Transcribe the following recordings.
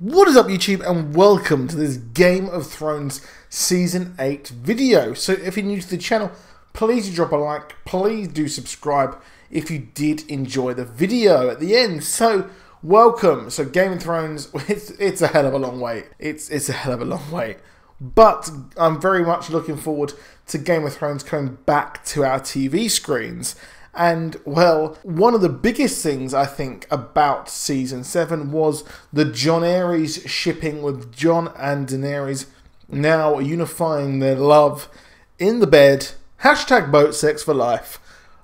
What is up, YouTube, and welcome to this Game of Thrones Season 8 video. So if you're new to the channel, please do drop a like, please do subscribe if you did enjoy the video at the end. So welcome. So Game of Thrones, it's a hell of a long wait. It's a hell of a long wait. But I'm very much looking forward to Game of Thrones coming back to our TV screens. And, well, one of the biggest things, I think, about Season 7 was the Jon Aerys shipping with Jon and Daenerys now unifying their love in the bed. Hashtag boat sex for life.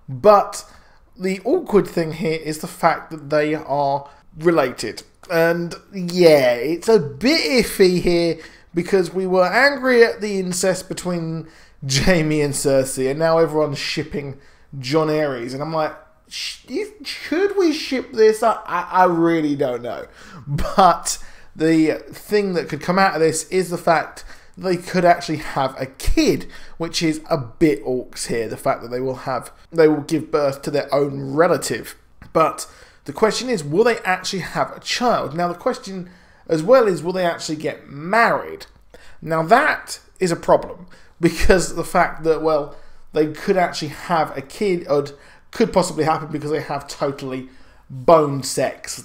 But the awkward thing here is the fact that they are related. And, yeah, it's a bit iffy here because we were angry at the incest between Jaime and Cersei, and now everyone's shipping Jon Aerys, and I'm like, should we ship this? I really don't know. But the thing that could come out of this is the fact they could actually have a kid, which is a bit orcs here. The fact that they will give birth to their own relative. But the question is, will they actually have a child? Now the question as well is, will they actually get married? Now that is a problem, because the fact that, well, they could actually have a kid, or could possibly happen because they have totally bone sex.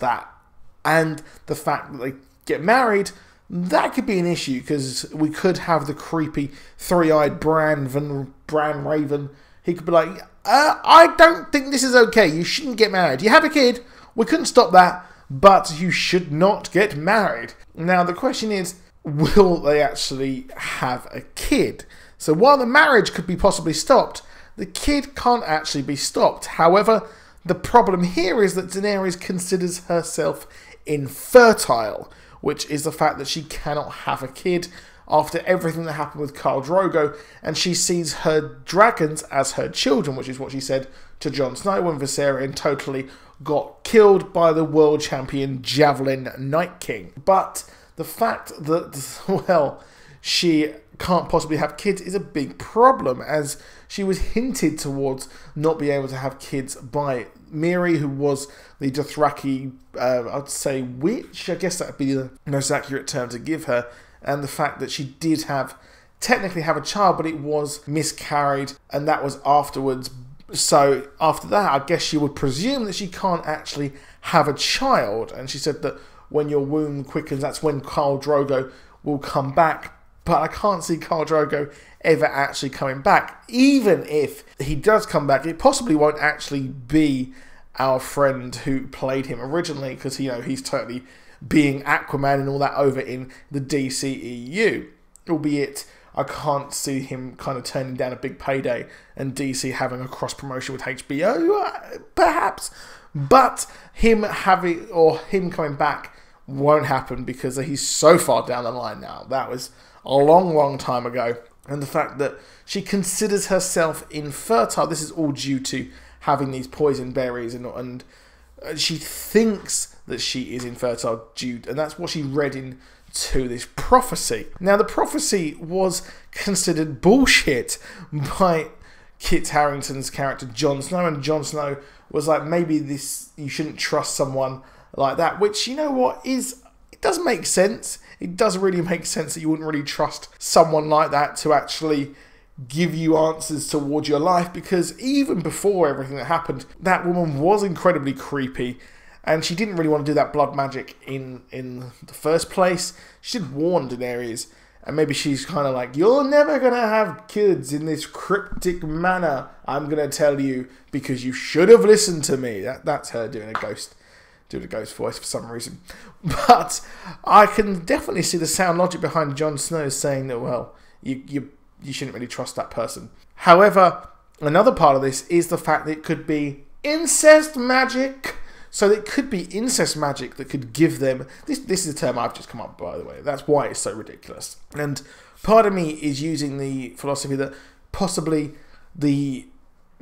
And the fact that they get married, that could be an issue, because we could have the creepy three-eyed Bran Raven. He could be like, I don't think this is okay. You shouldn't get married. You have a kid. We couldn't stop that, but you should not get married. Now the question is, will they actually have a kid? So while the marriage could be possibly stopped, the kid can't actually be stopped. However, the problem here is that Daenerys considers herself infertile, which is the fact that she cannot have a kid after everything that happened with Khal Drogo, and she sees her dragons as her children, which is what she said to Jon Snow when Viserion totally got killed by the world champion Javelin Night King. But the fact that, well, she can't possibly have kids is a big problem, as she was hinted towards not being able to have kids by Miri, who was the Dothraki, I'd say witch, I guess that would be the most accurate term to give her, and the fact that she did technically have a child, but it was miscarried, and that was afterwards. So after that, I guess she would presume that she can't actually have a child, and she said that when your womb quickens, that's when Khal Drogo will come back. But I can't see Khal Drogo ever actually coming back. Even if he does come back, it possibly won't actually be our friend who played him originally, because, you know, he's totally being Aquaman and all that over in the DCEU. Albeit, I can't see him kind of turning down a big payday and DC having a cross promotion with HBO, perhaps. But him coming back won't happen, because he's so far down the line now. That was a long time ago. And the fact that she considers herself infertile, this is all due to having these poison berries, and she thinks that she is infertile and that's what she read into this prophecy. Now the prophecy was considered bullshit by Kit Harington's character Jon Snow, and Jon Snow was like, maybe you shouldn't trust someone like that, which, you know what, it does make sense. It does really make sense that you wouldn't really trust someone like that to actually give you answers towards your life, because even before everything that happened, that woman was incredibly creepy, and she didn't really want to do that blood magic in the first place. She did warn Daenerys, and maybe she's kind of like, you're never going to have kids in this cryptic manner, I'm going to tell you, because you should have listened to me. That's her doing a ghost voice for some reason. But I can definitely see the sound logic behind Jon Snow saying that, well, you shouldn't really trust that person. However, another part of this is the fact that it could be incest magic. So it could be incest magic that could give them... This is a term I've just come up with, by the way. That's why it's so ridiculous. And part of me is using the philosophy that possibly the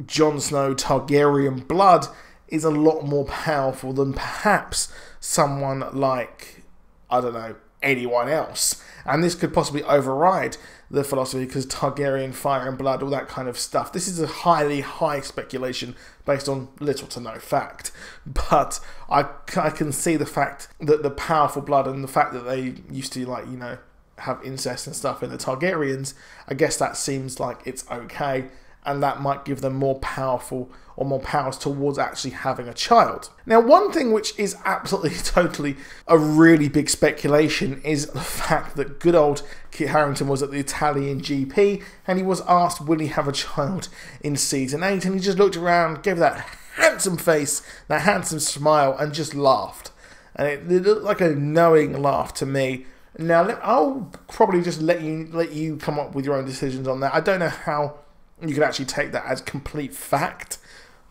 Jon Snow Targaryen blood is a lot more powerful than perhaps someone like, I don't know, anyone else. And this could possibly override the philosophy because Targaryen, fire and blood, all that kind of stuff. This is a high speculation based on little to no fact. But I can see the fact that the powerful blood and the fact that they used to, like, you know, have incest and stuff in the Targaryens, I guess that seems like it's okay. And that might give them more powerful or more powers towards actually having a child. Now, one thing which is absolutely totally a really big speculation is the fact that good old Kit Harington was at the Italian GP and he was asked, will he have a child in season 8? And he just looked around, gave that handsome face, that handsome smile, and just laughed. And it looked like a knowing laugh to me. Now, I'll probably just let you come up with your own decisions on that. I don't know how you could actually take that as complete fact,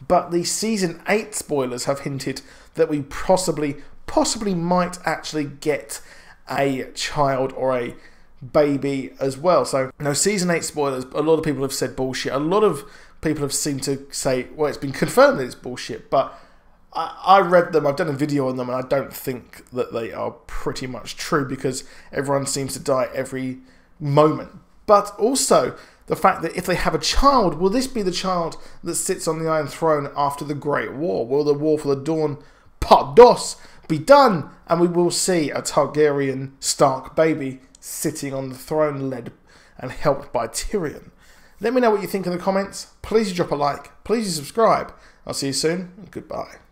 but the season 8 spoilers have hinted that we possibly might actually get a child or a baby as well. So, no, season 8 spoilers, a lot of people have said bullshit. A lot of people have seemed to say, well, it's been confirmed that it's bullshit, but I read them, I've done a video on them, and I don't think that they are pretty much true because everyone seems to die every moment. But also, the fact that if they have a child, will this be the child that sits on the Iron Throne after the Great War? Will the War for the Dawn Part Dos be done? And we will see a Targaryen Stark baby sitting on the throne, led and helped by Tyrion. Let me know what you think in the comments. Please drop a like. Please subscribe. I'll see you soon. Goodbye.